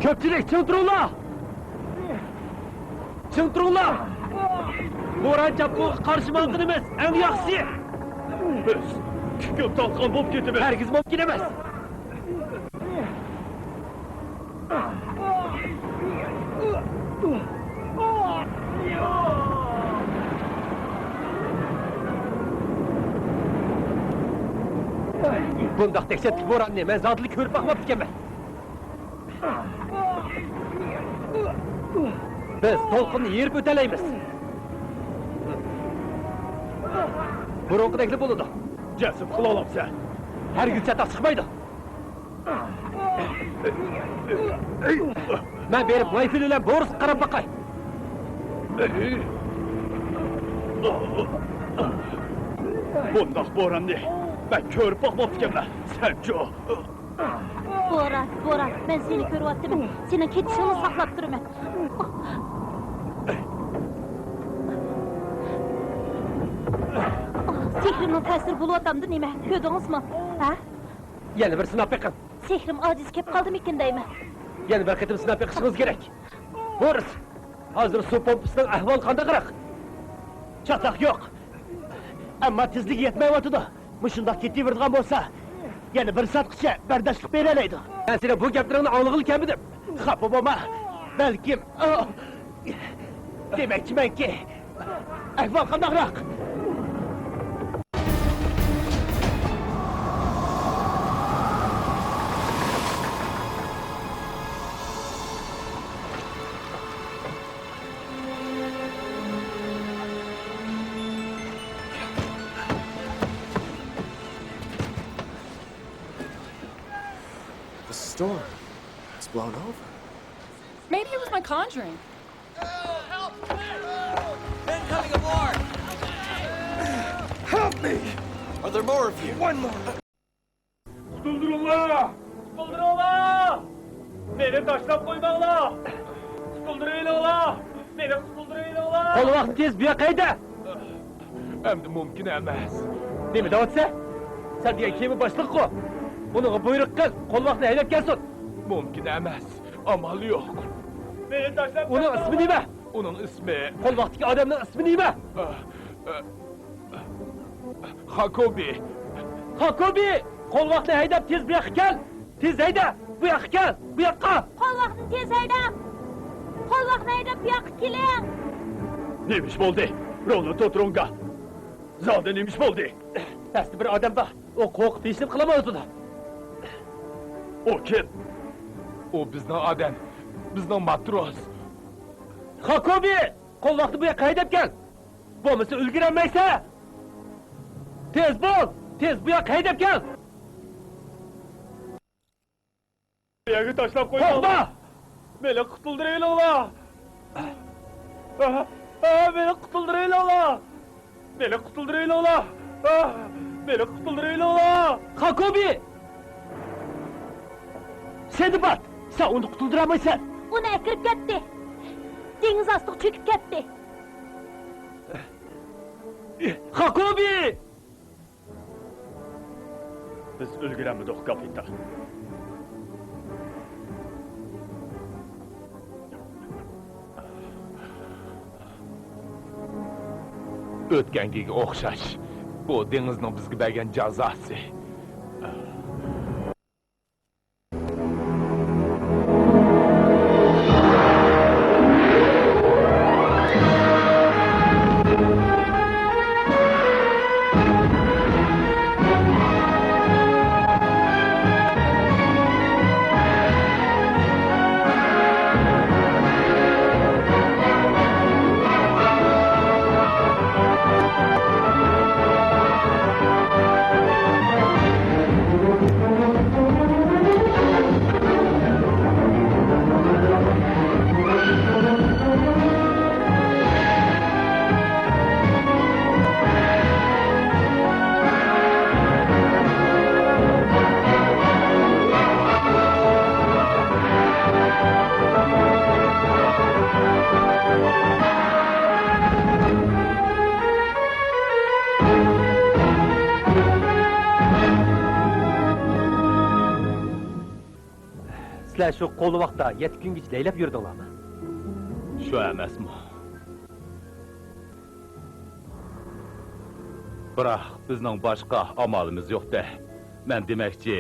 Köpçülük, çıng turunglar! Çıng turunglar! Bo'ron chapqunga qarshi mumkin emas, eng yaxshisi! Biz ko'p talqon bo'lib ketamiz. Hargiz mumkin emas. Bundaq dehshatli bo'ronni men zotli ko'rib boqmabdi ekanman. Biz to'lqinni yerib o'talaymiz. Burunqidagili bo'ladi. Jasur qila olamsan. Hargiz chatoq chiqmaydi. Men berib wi-fi bilan bo'ris qarab boqay. Bundaq bo'ronni ben ko'rib boqmabdi ekanman. Sancho. Bo'ron, men seni ko'ryaptiman. Seni ketishingni saqlab turaman. Sehrimning ta'siri bo'lyapti nima? Ko'rdingizmi? Ha? Yana bir sinab beqin. Sehrim ojiz kelib qoldimikin deyman. Yana bir qatim sinab beqishingiz kerak. Bo'ris, hozir suv pompasining ahvoli qanday? Chatoq yo'q. Ammo tezligi yetmayotdi. Mushundoq ketaveradigan bo'lsa, yana bir soatgacha bardoshlik beralaydi. Men seni bu gaplaringni anglag'ilkanmidim. Xafa bo'lma. Balkim demakchimanki, ahvol qandayroq? Storm. It's blown over. Maybe it was my conjuring. Help! Men coming aboard! Help me! Are there more of you? One more! Tutuldurunlar! Tutuldurunlar! Beni taşlap koymağlar! Tutuldurunlar! Beni tutuldurunlar! Kol vakti tez bir yakaydı! Hem mümkün emas. Ne mi davatsa? Sen diye kimi başlık ko? Onu buyruk kız, kol vakti heylep gelsin! Mümkün emas. Amal yok. Beni taşlap koymağlar! Onun ismi neyme? Onun ismi... Kol vaktiki adamın ismi neyme? Hakobi. Hakobi! Kol vakti heydep tez bir yakı gel! Tez heyde! Bu yakı gel! Bu yakka! Kol vaqtini tez haydab! Kol vaqtini haydab bu yoqqa keling! Neymiş boldu? Rolo Totrunga! Zade neymiş boldu? Pasti bir adam var. O korkup peşinip kılamazdı da. O kim? O bizden adam. Bizden matros. Hakobi! Kol vakti bu yakka heydep gel! Bombası ülgirenmeyse! Tez bol! Tez bu yakka heydep gel! Yağı taşlap koyma! Korkma! Beni kutuldurayın ola! Beni kutuldurayın ola! Beni kutuldurayın ola! Beni kutuldurayın ola! Hakobi! Sendibat! Sen onu kutulduramaysan! Uni akirib ketdi. Dengiz ostiga cho'kib ketdi. Hakobi! Biz ulguranmadik, kapitan. O'tgangiga o'xshash. Bu dengizning bizga bergan jazosi. Sizler şu kolu vaqtda 7 kungacha laylab yurdinglarmi? Shu emasmi? Biroq bizning boshqa amalimiz yo'q-da. Men demoqchi,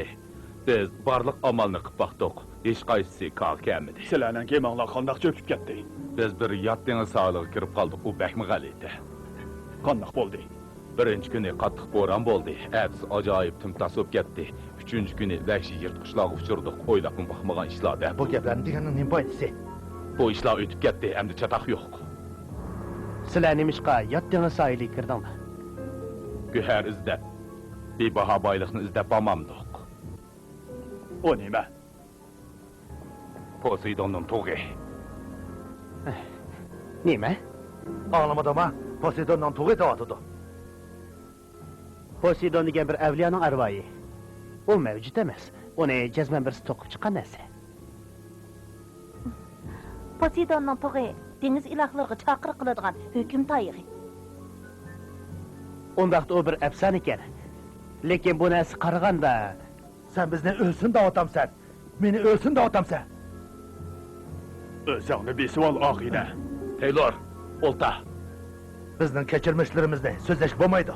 biz barliq amalni qilib baqdik. Hech qaysisi kal kelmadi. Sizlarning kemanglar qandoq cho'kib ketdi? Biz bir yot dengiz sohiliga kirib qoldik. U bakmi g'alati. Qandoq bo'ldi? Birinchi kuni qattiq bo'ron bo'ldi. Ertasi ajoyib timtas bo'lib ketdi. Uchinchi kuni vahshiy yirtqichlarga uchirdik. O'ylab baxmagan ishlarda. Bu gaplarni deganning nima foydasi? Bu ishlar o'tib ketdi. Endi chatoq yo'q. Sizlar nimishqa yot dengiz sohiliga kirdinglar? Güher izlab, bebaho boyliqni izlab olmamdik. O nima? Poseidonning tug'i. Nima? Ağlamadama Poseidon'dan tuğ etatıdı. Poseidon degan bir avliyoning arvoyi. U mavjud emas. Uni jazman birisi to'qib chiqqan narsa. Poseidonning tug'i dengiz ilohlariga chaqiriq qiladigan hukm tayig'i. Undaqda u bir afsona ekan. Lekin bu narsa qaraganda Sen bizni ölsün de atamsan. Beni ölsün de atamsan. O'zingni besib ol, Aqida. Taylor, olta. Bizning kechirmişlerimizni sözleşip bo'lmaydi.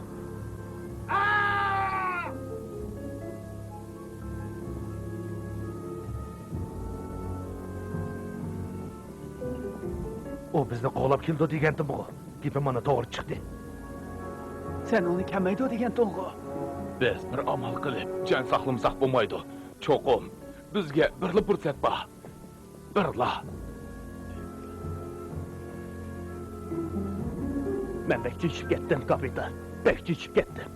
O bizni qo'lab keldi degandim bu. Gapim mana to'g'ri chiqdi. sen uni kamaydi degan to'g'ri. Biz bir amal qilib, jon saqlamsak bo'lmaydi. Cho'qim, bizga birli fursat bor. Birla. Men bek tushib ketdim, kapitan. Bek tushib ketdim.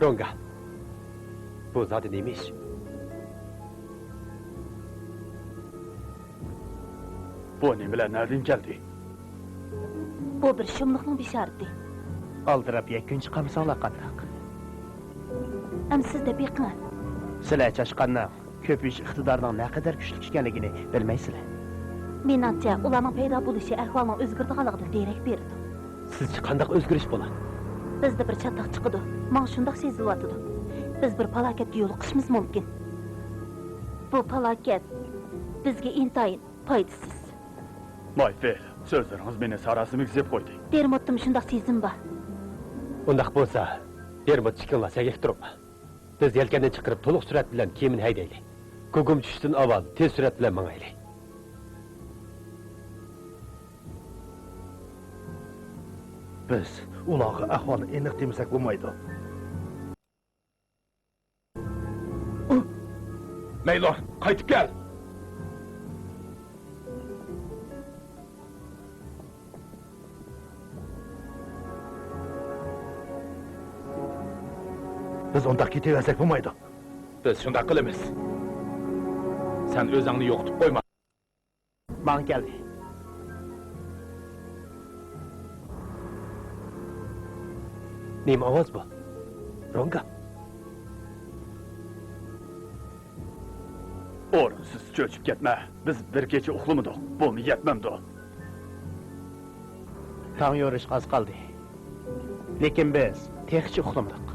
Ronga. Bu zodi neymiş? Bu ne bilan nereden keldi? Bu bir shumliqning bishorati. Aldırab yakun chiqamsanlar qandaq. Am sizda beqin. Sizlar chashqandan ko'pish iqtidorning naqadar kuchli ekanligini bilmaysizlar. Menimcha, ularning paydo bo'lishi ahvolning o'zgardiganligidan derak berdi. Sizcha qandaq o'zgarish bo'ladi? Bizda bir chatoq chiqdi. Men shundoq sezilyapti. Biz bir falokatga yo'liqishimiz mumkin. Bu falokat bizga intayin foydasiz. Mayfel, sözleriniz beni sarasımı gizlep koydu. Dermotdim shundoq sezim bor. Undaq bo'lsa, Dermot chiqinlar sagak turib. Biz yelkandan chiqarib to'liq surat bilan kemini haydaylik. Ko'gum tushishdan avval tez surat bilan mangaylik. Biz ularga ahvolni aniq demasak bo'lmaydi. Maylor, qaytib kel. Biz unda ketaversak bo'lmaydi. Biz shunday qilamiz. Sen o'zingni yo'qotib qo'yma. Man keldi. Nima ovoz bu? Ronga. O'rinsiz cho'chib ketma. Biz bir kecha uxlamadik. Bu yetmamdi. Tong yo'rish az qoldi. Lekin biz texchi uxlamadik.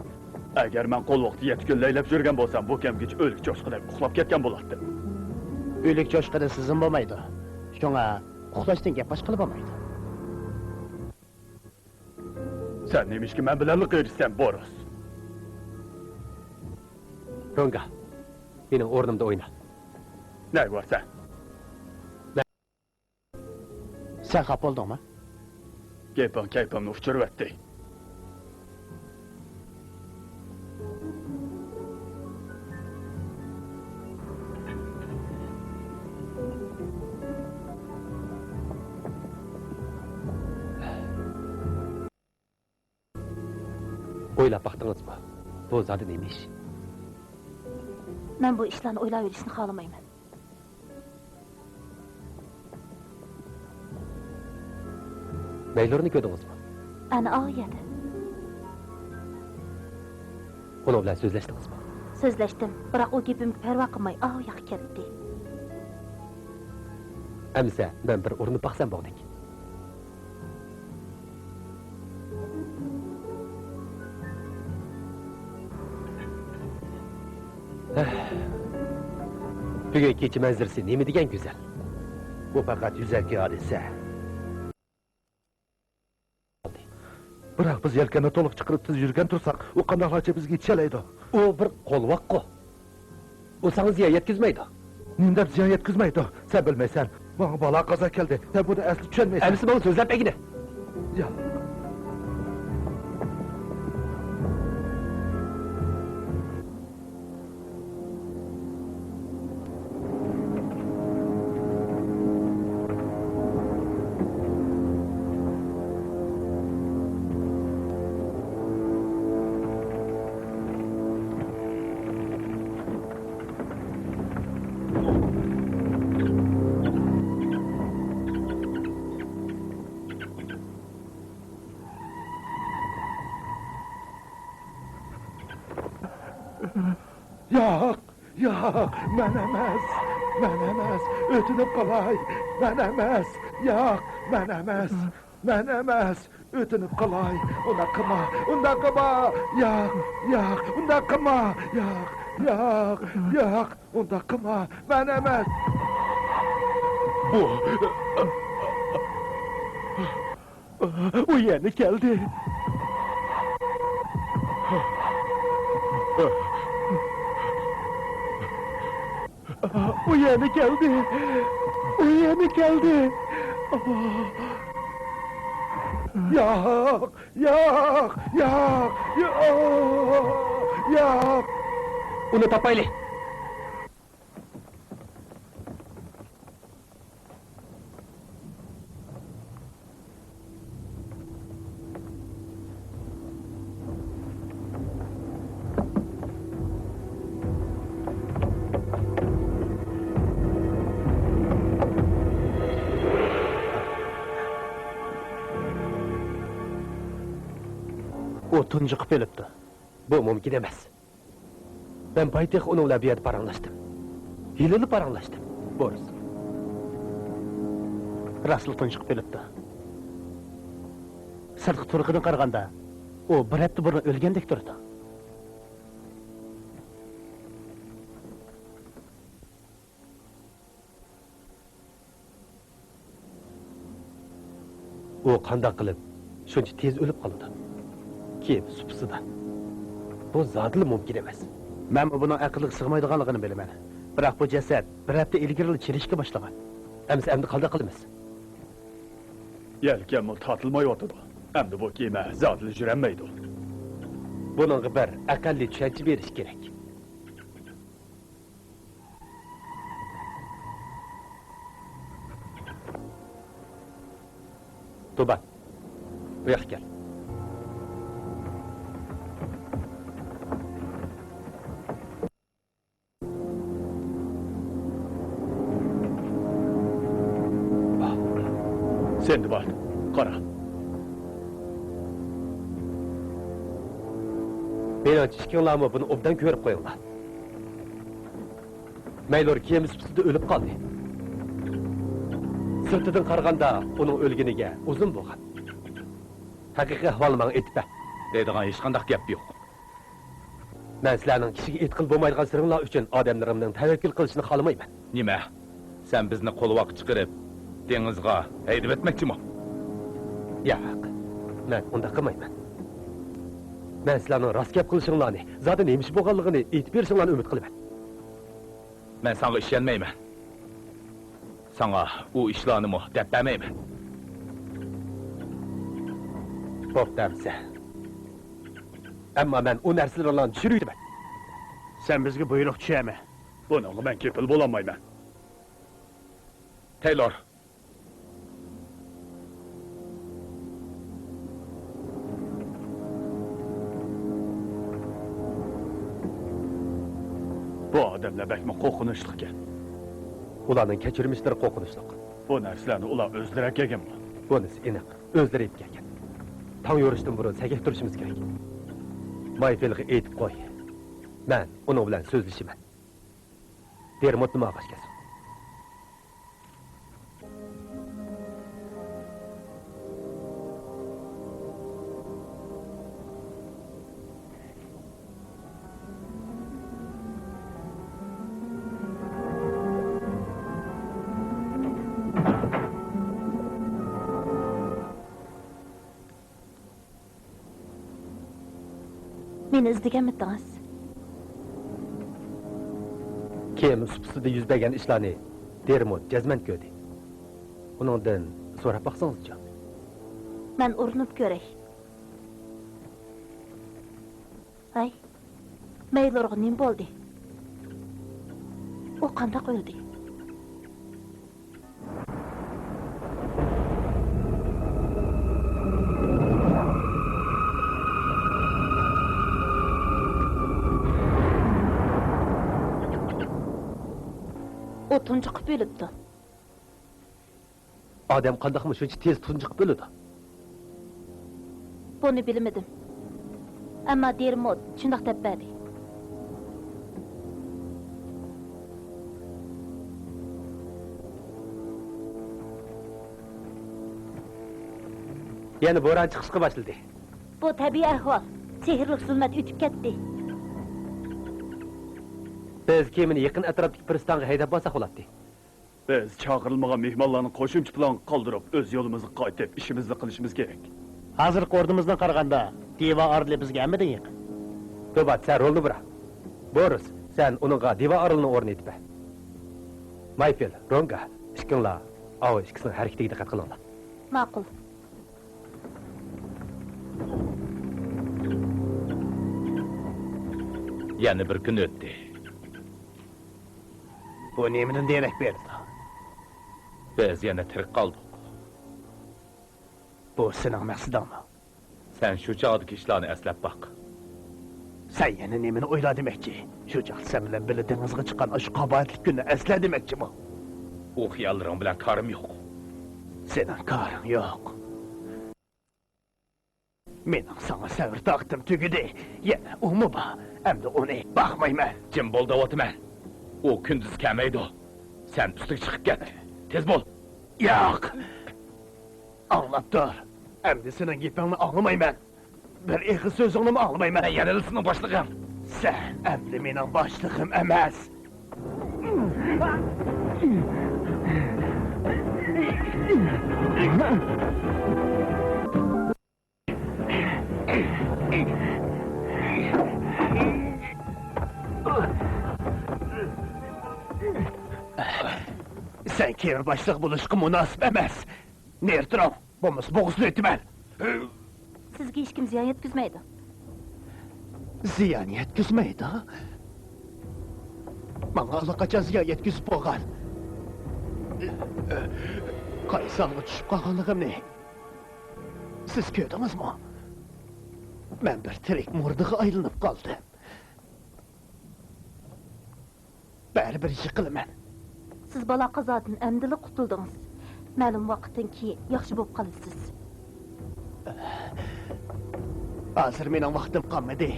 Agar men qo'l vaqti 7 kun laylab yurgan bo'lsam, bu kamgich o'lik cho'chqidek uxlab ketgan bo'lardi. O'lik cho'chqida sizin bo'lmaydi. Shunga uxlashdan gap boshqa qilib bo'lmaydi. Sen neymiş ki ben bilenlik erişsem Boris. Ronga, mening o'rnimda o'yna. Ne var sen? Sen xafa bo'ldingmi? Kaypamni uçurup etti. O'ylab baqdingizmi? Bu zodi neymiş? Men bu ishlarni o'ylab yurishni xohlamayman. Maylorni ko'rdingizmi? Ana oyadi. Uni bilan so'zlashdingizmi? So'zlashdim, biroq u gapimga parvo qilmay oyoq ketdi. Amsa, men bir urinib baqsam bo'ldik. Bugün keçi manzarası nemi degan güzel. Bu fakat yüzerki hadise. Biroq biz yelkani to'liq chiqirib tiz yurgan tursak, u qandoqlarcha bizga yetishlaydi. U bir qo'lvoq-ku. U sana ziyon yetkazmaydi. Nima ziyon yetkazmaydi? Sen bilmaysan. Bana bala qaza keldi. Sen buni asli tushunmaysan. Amsi bana so'zlab egini. Ya. Yo'q, yo'q, men emas, o'tinib qolay, men emas, yo'q, men emas, o'tinib qolay, unda qilma, yo'q, unda qilma, yo'q, unda qilma, men emas. U yana keldi. O yeni geldi. Yok. Onu tapaylı. O tuncuq belibdi. Bu mumkin emas. Ben paytex onunla bir yer paranlaştım. Hileli paranlaştım. Boris. Rasıl tuncuq belibdi. Sırtqı turqini qaraganda, o bir hafta burun ölgendek turdi. O qandaq qilib, shuncha tez o'lib qoldi. Kim supsida. Bu zadlı mümkün emas. Men buni aqlga sig'maydiganligini bilaman. Biroq bu jasad bir hafta ilgari chirishga boshlagan. Endi qanday qilamiz? Yelkam tatilmayotdi. Endi bu kema zadlı juranmaydi. Buningga bir aqlli tushuncha berish kerak. Tuba. Bu yoqqa kel. Sen de bak, qara. Menimcha ishkinglarmi buni obdan ko'rib qo'yinglar. Maylor kiyim supsida o'lib qoldi. Sirtidan qaraganda uning o'lginiga uzun bo'lgan. Haqiqiy ahvolni menga aytib ber. Deydigan hech qanday gap yo'q. Men sizlarning kishiga etqil bo'lmaydigan siringlar uchun odamlarimning tavakkul qilishini xohlamayman. Nima? Sen bizni qo'lvoq chiqarib dengizga haydab etmoqchimi? Yo'q. Men unda qilmayman. Men sizlarning rost gap qilishinglarni, zodi nemish bo'lganligini aytib bersinglarni umid qilaman. Men sana ishonmayman. Sana u ishlarni deb bermayman. Bo'pti. Ammo men u narsalarni tushirayman. Sen bizga buyruq tushaymi? Buningga men kepil bo'lolmayman. Taylor. Bu odamlar bakma qo'rqinchli ekan. Ularning kechirmishlari qo'rqinchli. Bu narsalarni ular o'zlari kelganmi? Bunisi aniq, o'zlari aytib kelgan. Tong yorishdan burun sakak turishimiz kerak. Mayfelga aytib qo'y. Men uning bilan so'zlashaman. Dermotni ma'qashgasin. Meni izdeganmidingiz? Kemi supsida yuz bergan ishlarni Dermot jazman ko'rdi. Uningdan so'rab baqsangizchi. Men urinib ko'ray. Ay, Maylorga nim bo'ldi? U qanday o'ldi? O tunjiqib o'libdi. Odam qandaqmi shuncha tez tunjiqib o'ladi? Buni bilmadim. Ammo Dermot shundoq deb berdi. Yana bo'ron chiqishga boshladi. Bu tabiiy ahvol. Sehrli zulmat o'tib ketdi. Biz kemini yaqin atrofdagi pristonga haydab borsak bo'ladi. Biz chaqirilmagan mehmonlarni qo'shimcha plan qoldirib, o'z yo'limizga qaytib, ishimizni qilishimiz kerak. Hozirgi ordimizdan qaraganda Deva Arli bizga hammadan yaqin. To'bat, sen rolni bira. Boris, sen uningga Deva Arlni o'rnatib ber. Mayfel, Ronga, ishkinglar, avo ikkisining harakatiga diqqat qilinglar. Ma'qul. Yana bir kun o'tdi. Bu nemidan derak berdi? Biz yana tirik qoldik. Bu sening maqsadingmi? Sen shu chog'dagi ishlarni eslab baq. Sen yana nemini o'yla demakchi? Shu chaq sen bilan birga dengizga chiqqan shu qabatli kunni esla demakchimi? U xiyollaring bilan korim yo'q. Sening koring yo'q. Mening sana savr taqtim tugidi. Yana umi bor. Endi uni baxmayman. Jim bo'l davotiman. O kunduz kelmaydi. Sen ustiga chiqib ket. Tez bo'l. Yo'q. Anlab tur. Endi sening gapingni anglamayman. Bir eg'iz so'zingni anglamayman. Men yanilsini boshlig'im. Sen endi mening boshlig'im emas. Sen kemi boshliq bo'lishga munosib emas. Nertron, bo'lmasa bo'g'izli etman. Sizga hech kim ziyon yetkazmaydi. Ziyon yetkazmaydi? Menga allaqachon ziyon yetkazib bo'lgan. Qaysalga tushib qolganligimni siz ko'rdingizmi? Men bir tirik murdiga aylanib qoldim. Baribir ish qilaman. Siz balo qazodan amdili qutuldingiz. Ma'lum vaqtdan keyin yaxshi bo'lib qolasiz. Hozir mening vaqtim qolmadi.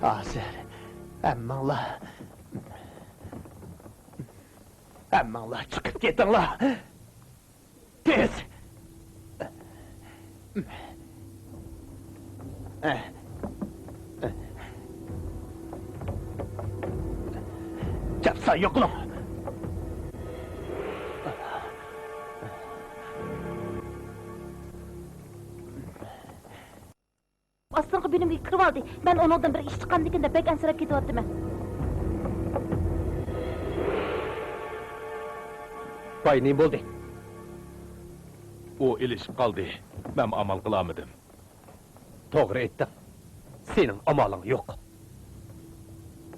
Hozir hammanglar chiqib ketinglar. Tez. Chapsa yo'qlang. Aslanqa bölümge kirib oldi. Ben ondan bir ish chiqqanligida bek ansirab ketyaptiman. Voy, ne bo'ldi? O ilishib qoldi. Men amal qilamadim. To'g'ri aytding. Sening amaling yo'q.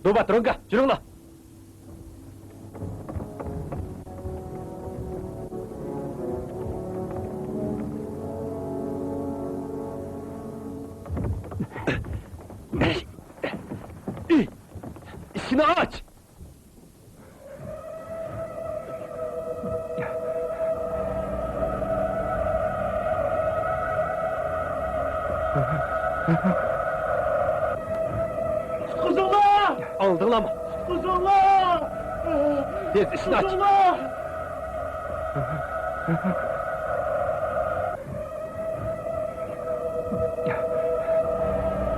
To'bat, Ronga, yuringlar. İşini aç! Kuzullah! Aldın mı? Kuzullah! Tez işini aç! Kuzullah!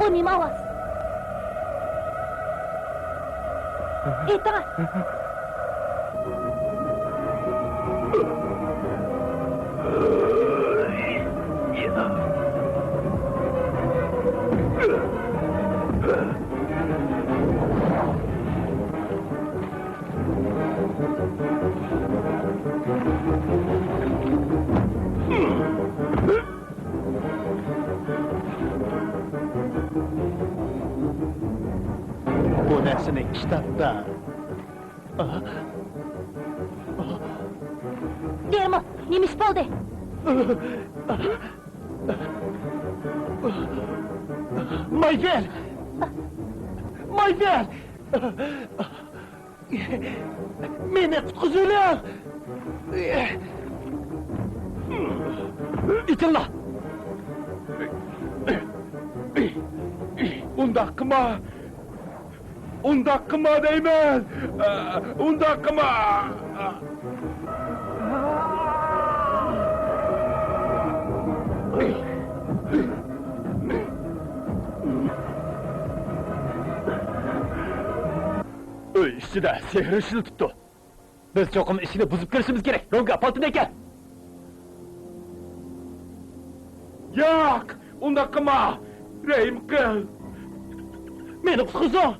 Bu nima ovoz? Aytыңыз. seni kitapta. Dermo, nima ish bo'ldi? Mayfer! Mayfer! Meni qutqizinglar! İçinla! Undaq qilma! Undaq qilma deyman! Undaq qilma! Uy ichida sehr ishlatibdi. Biz cho'qim ishini buzib kirishimiz kerak. Ronga, paltini aka. Yo'q! Undaq qilma! Rahim qil! Meni qutqizing!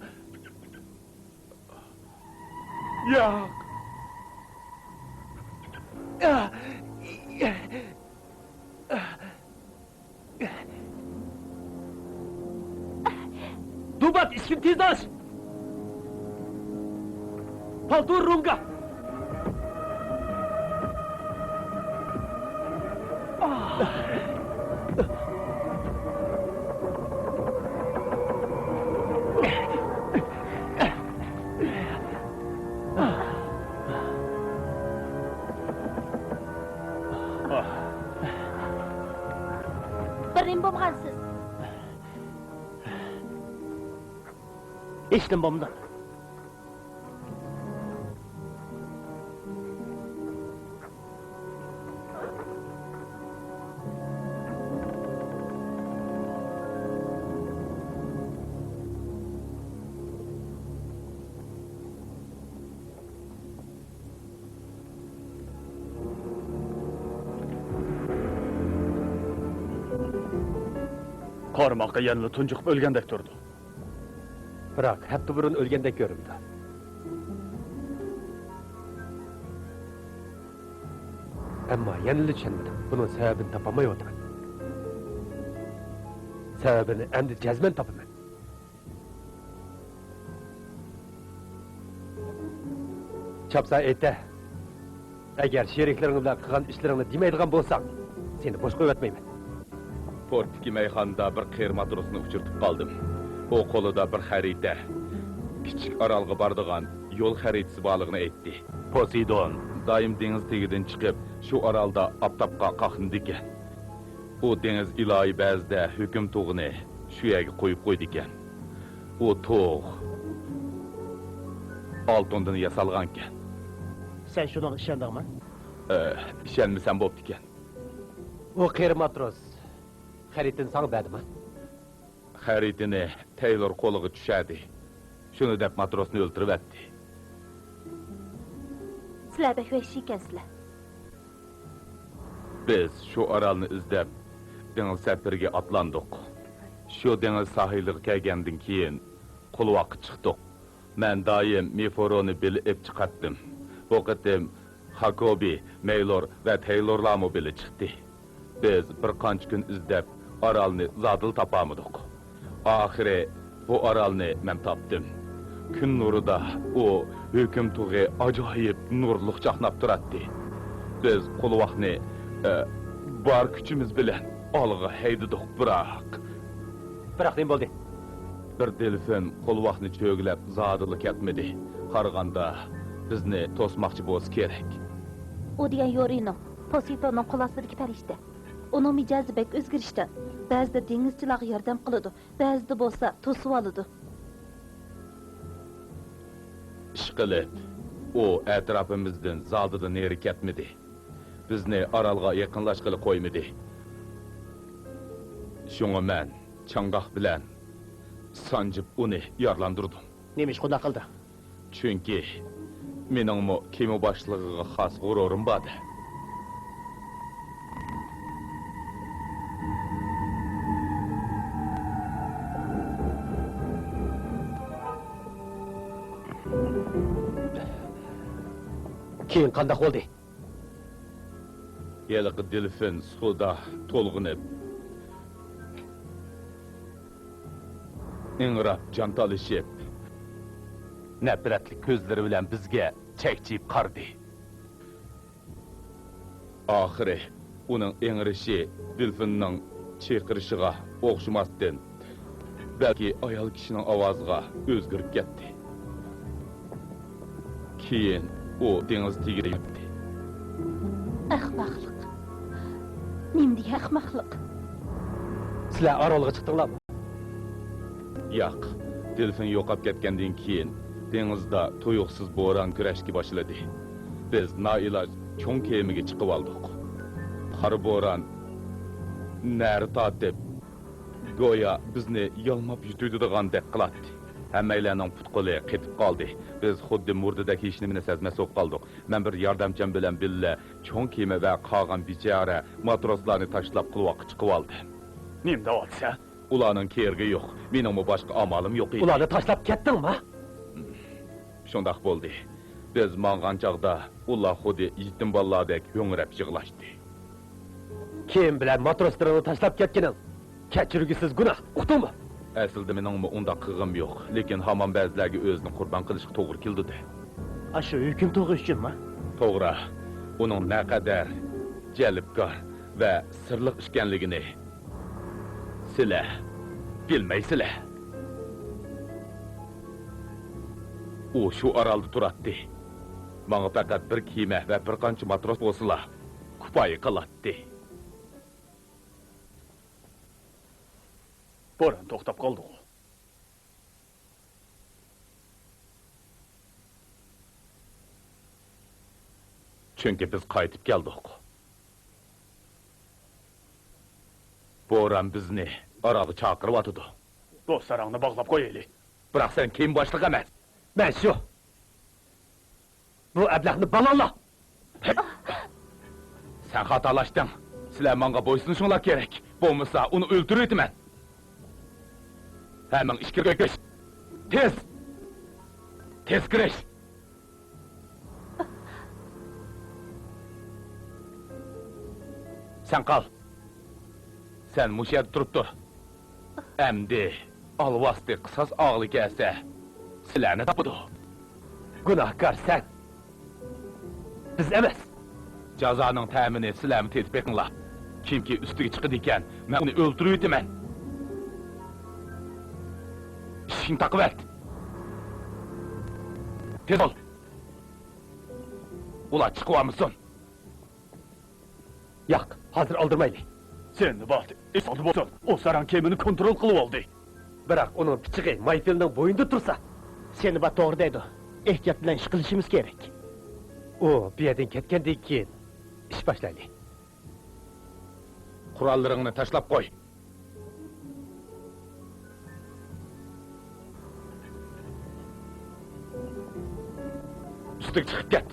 Yo'q! Dubat, ishni tezlash! Paltur Runga! Bir nim bo'lgansiz. Eshitdim bomda. Qarmoqqa yanılı tuncuqib o'lgandek turdi. Biroq hatto burun o'lgandek ko'rindi. Ammo yanılı tushunmadim. Buning sababini topolmayapman. Sababini endi jazman topaman. Chopsa aytdi. Agar sheriklaring bilan qilgan ishlaringni demaydigan bo'lsang, seni bosh qo'yatmayman. Portdagi mayxonada bir qir matrosni uchirtib qoldim. O qo'lida bir xarita. Kichik orolga boradigan yo'l xaritasi borligini aytdi. Poseidon doim dengiz tagidan chiqib, shu orolda oftobga qaqindi ekan. U dengiz ilohiy ba'zida hukm tug'ini shu yerga qo'yib qo'ydi ekan. U tog' oltindan yasalgan ekan. Sen shuna ishondingmi? Ishonmasam bo'pti ekan. O qir matros xaritini sana berdi-mi? Xaritini Taylor qo'liga tushadi. Shuni deb matrosni o'ltirib atdi. Sizlar bek vahshiy ekansizlar. Biz shu orolni izlab dengiz safariga atlandik. Shu dengiz sahiliga kelgandan keyin qulvoqqa chiqdik. Men doim Miforoni bilib chiqatdim. Bu qatim Hakobi, Maylor va Taylorlarmi bilib chiqdi. Biz bir qancha kun izlab orolni zodil topamadik. Oxiri bu orolni men topdim. Kun nurida u hukm tug'i ajoyib nurliq chaqnab turadi. Biz qulvoqni bor kuchimiz bilan olg'a haydadik, biroq nima bo'ldi? bir delfin qulvoqni cho'glab zodili ketmadi. Qaraganda bizni to'smoqchi bo'lsa kerak. U degan Yorino, Poseidonning qo'l ostidagi farishta. Uning mijozi bek o'zgarishdan. Ba'zida dengizchilarga yordam qiladi, ba'zida bo'lsa to'sib oladi. Ishqilib, u atrofimizdan zodidan neri ketmadi. Bizni orolga yaqinlashqili qo'ymadi. Shunga men changoq bilan sanjib uni yorlandirdim. Nima ish xudo qildi? Chunki meningmi kema boshlig'iga xos g'ururim bor. Keyin qanday bo'ldi? Yeliqi delfin suvda to'lg'inib ingrab jantalishib nefretli gözleri bilen bizge çekçiyip kardı. Ahire, onun eğrişi Dilfin'nin çekirişiga okşumasdan, belki ayal kişinin avazıga özgürüp gitti. Keyin o deniz tigiri yaptı. Ahmaklık. Nimdiye ahmaklık. Sizler aralığa çıktınlarmı? Yo'q, Dilfin yo'qolib ketgandan keyin dengizda tuyuqsiz bo'ron kurashga boshladi. Biz noiloj cho'ng kemaga chiqib oldik. Qor bo'ron nari tortib, go'yo bizni yalmab yutuydigandek qiladi. Hammalarning put-qo'li qetib qoldi. Biz xuddi murdadek hech nimani sezmas bo'lib qoldik. Men bir yordamchim bilan billa cho'ng kema va qolgan bechora matroslarni tashlab qulvoqqa chiqib oldim. Nimda olsa? Ularning kergi yo'q. Meningmi boshqa amalim yo'q edi. Ularni tashlab ketdingmi? Shundoq bo'ldi. Biz mang'an chaqda ular xuddi yetim bolalardek ho'ngrab yig'lashdi. Kim bilan matroslarni tashlab ketganing? Kechirgisiz gunoh, uqdingmi? Aslida meningmi unda qilg'im yo'q, lekin hamon ba'zilarga o'zini qurbon qilishga to'g'ri keldi. Shu hukm tug'ish uchunmi? To'g'ri. Uning naqadar jalbkor va sirliq ekanligini sizlar bilmaysizlar. U shu orolda turadi. Menga faqat bir kema va bir qancha matros bo'lsalar, kifoya qiladi. Bo'ron to'xtab qoldi. Chunki biz qaytib keldik. Bo'ron bizni orolga chaqirib atdi. Do'stlarni bog'lab qo'yaylik. Biroq sen kim boshliq emas. Men shu. Bu ablahni balonla. Sen xatolashding. Sizlar menga bo'ysunishinglar kerak. Bo'lmasa uni o'ldirayman. Hemen ishga kirish. Tez! Tez kirish. Sen qal. Sen mush yerda turib tur. Endi alvasti qisas og'li kelsa, sizlarni topadi. Gunohkor sen. Biz emas. Jazoning ta'mini sizlarni tetib beqinglar. Kimki ustiga chiqadi ekan, men uni o'ldirayman. İşini takip et. Tez ol. Ula çıkıva mısın? Yo'q, hozir oldirmaylik. Sen de bak, esaldı bo'lsin. O saran kemini kontrol qilib oldi. Biroq uning pichig'i Mayfieldning bo'yinda tursa, Seni bat to'g'ri deydi. Ehtiyot bilan ish qilishimiz kerak. u bu yerdan ketgandan keyin ish boshlaylik. Qurollarını tashlab qo'y. Üstüge çıkıp get.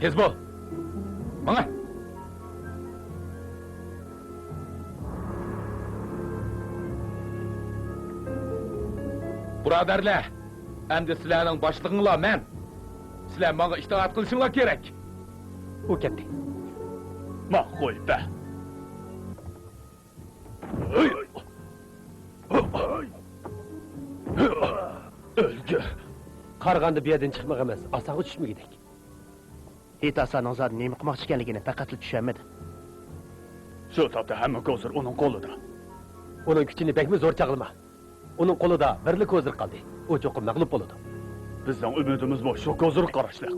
Tez bol. Bana. Buradarlar, endi sizlarning boshlig'inglar men. Sizlar menga itoat qilishinglar kerak. U ketdi. Ma qo'y be. O'lgur. Qarg'anda bu yerdan chiqmoq emas, osonga tushmagidik. Hitasa nozar nima qilmoqchi ekanligini faqat tushunmadi. Shu topda hamma ko'zir uning qo'lida. Uning kuchini bekmi zo'r chaqilma. Uning qo'lida birli ko'zir qoldi. U cho'qim mag'lub bo'ladi. Bizning umidimiz bu shu ko'zir qarashliq.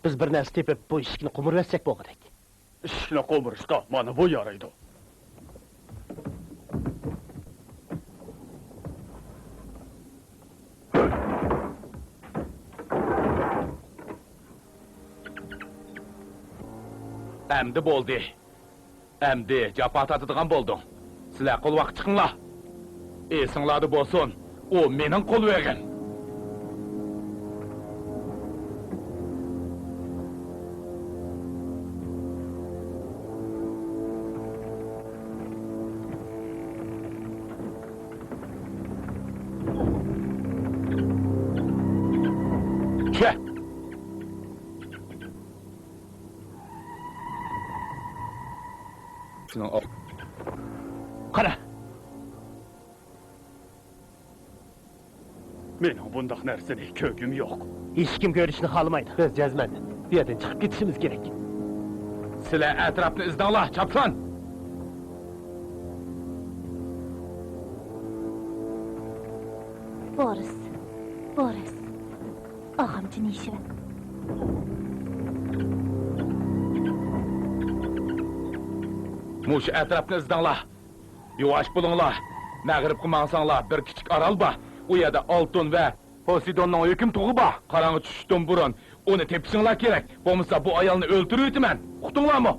Biz bir narsa tepib bu eshikni qumurlatsak bo'lg'adak. Ishni qo'mirishqa mana bu yaraydi. Endi bo'ldi. Endi jafo tatadigan bo'lding. Sizlar qo'lvaq chiqinglar. Esinglarda bo'lsin, u mening qo'lvagim. Çe! Qara, Mening bundaq narsani ko'rgim yo'q. hech kim ko'rishni xohlamaydi. Biz jazman bu yerdan chiqib ketishimiz kerak. Sizlar atrofni izdanglar, chapsan! Boris, Boris. Ağamcı nişi var. Muş atrofni izdanglar. Yuvaş bulunglar. Mag'ribga mansanglar, bir kichik orol bor. U yerda oltin va Poseidonning hukm tug'i bor. Qarong'i tushishdan burun uni tepishinglar kerak. Bo'lmasa bu ayolni o'ldirib o'taman. Uqdinglarmi?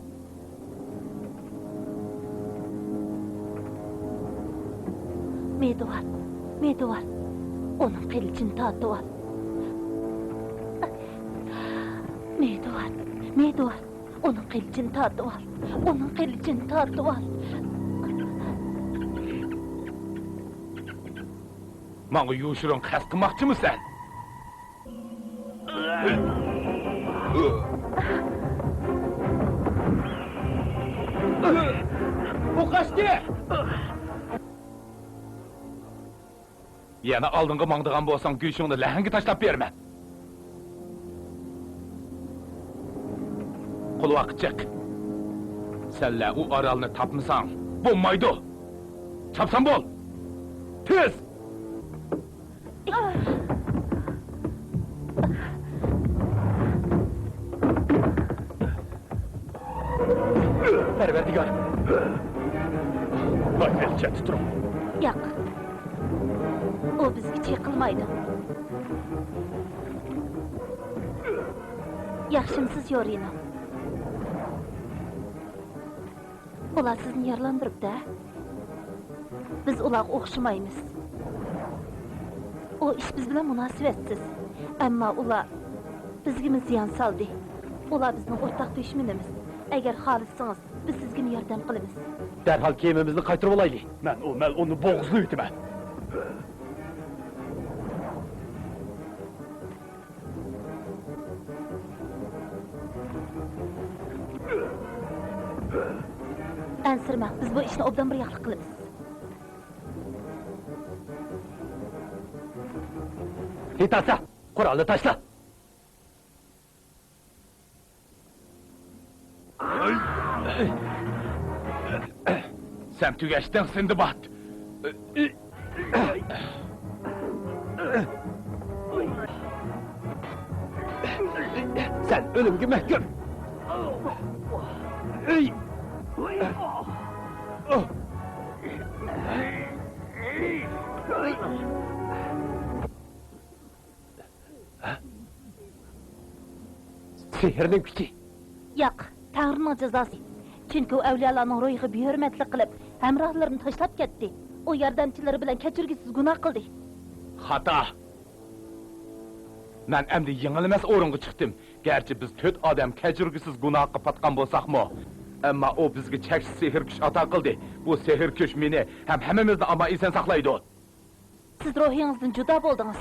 Meduvar, Meduvar. Onun kılıcını tatlı al. Meduvar, Meduvar. Onun kılıcını tatlı al. Onun kılıcını tatlı al. Manga yuşurun qasd qilmoqchimisan? U qochdi! Yana oldinga mangdigan bo'lsang, go'shingni lahanga tashlab berma. Qulvoq chiq. Senlar u orolni topmasang, bo'lmaydi. Chapsan bo'l. Tez! Parvardigor. Hayır, chet turing. Yo'q. O bizga chekilmaydi. Yaxshimisiz Yorina? Ular sizni yaralandiribdi. Biz ularga o'xshamaymiz. O ish biz bilan munosabatsiz. Ammo ular bizga ziyon soldi. Ular bizning o'rtaq dushmanimiz. Agar xohlasangiz, biz sizga yordam qilamiz. Darhol kiyimimizni qaytarib olaylik. Men o mal uni bo'g'izli o'taman. Ansirma, biz bu ishni obdan bir yoqlik qilamiz. Hitasa, qurolni tashla. Sen tugashding, Sindbad. Sen ölümge mahkum. Sehrning kuchi. Yo'q, Tanrıning jazosi. Chunki u avliyolarning ro'yiga behurmatlik qilib, hamrohlarini tashlab ketdi. O yordamchilari bilan kechirgisiz gunoh qildi. Xata. Men endi yengilmas o'ringa chiqdim. Garchi biz 4 odam kechirgisiz gunohga patgan bo'lsakmi, ammo o bizga cheksiz sehr kuch ato qildi. Bu sehr kuch meni ham hammamizni ammo eson saqlaydi. Siz ruhingizdan judo bo'ldingiz.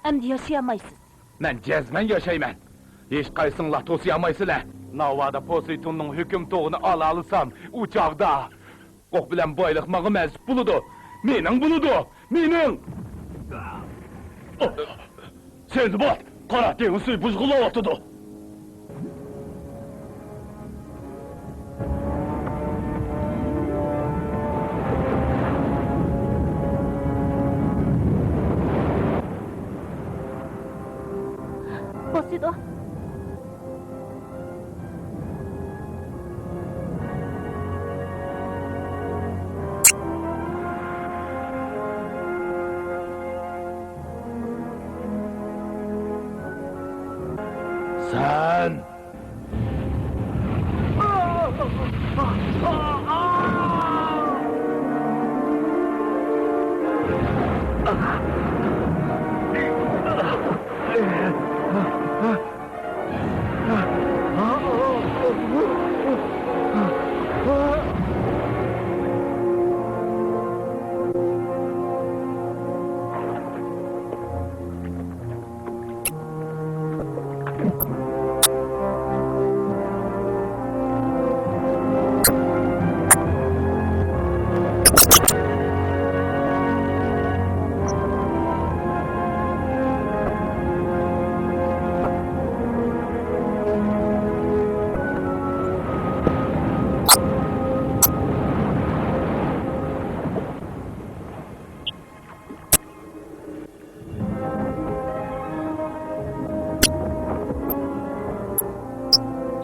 Endi yashayolmaysiz. Men jazman yashayman. Hech qaysinglar to'siyolmaysizlar. Navada Poseidonning hukm to'g'ini ola olsam, u chog'da qo'q bilan boyliq menga mas'ul bo'ladi. Mening bo'ladi. Mening. Sindbad, qora dengiz suvi buzg'ilayotdi. Poseidon. Sen!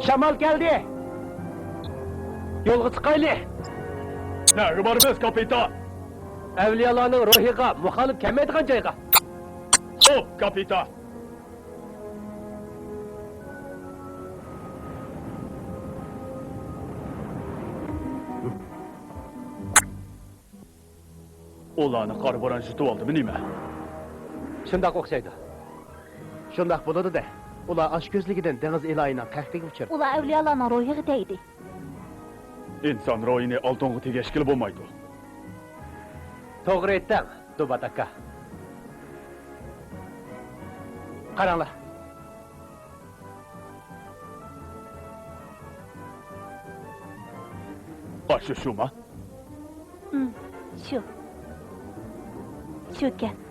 Şamal geldi. Yolga çıkaylı. Nereye varmaz kapitan? Evliyalarning ruhiga muxolif kelmaydigan joyga. Hop kapitan. Ularni qor bo'ron jutib oldimi nima? Shundoq o'xshaydi. Shundoq bo'ladi-da. Ular oshko'zligidan dengiz ilohining qahriga uchirdi. ular avliyolarning ro'yiga tegdi. İnson ro'yini oltinga tegashkil bo'lmaydi. To'g'ri aytding, Dubat aka. Qaranglar. Başı şuma? Shu. Shu ekan.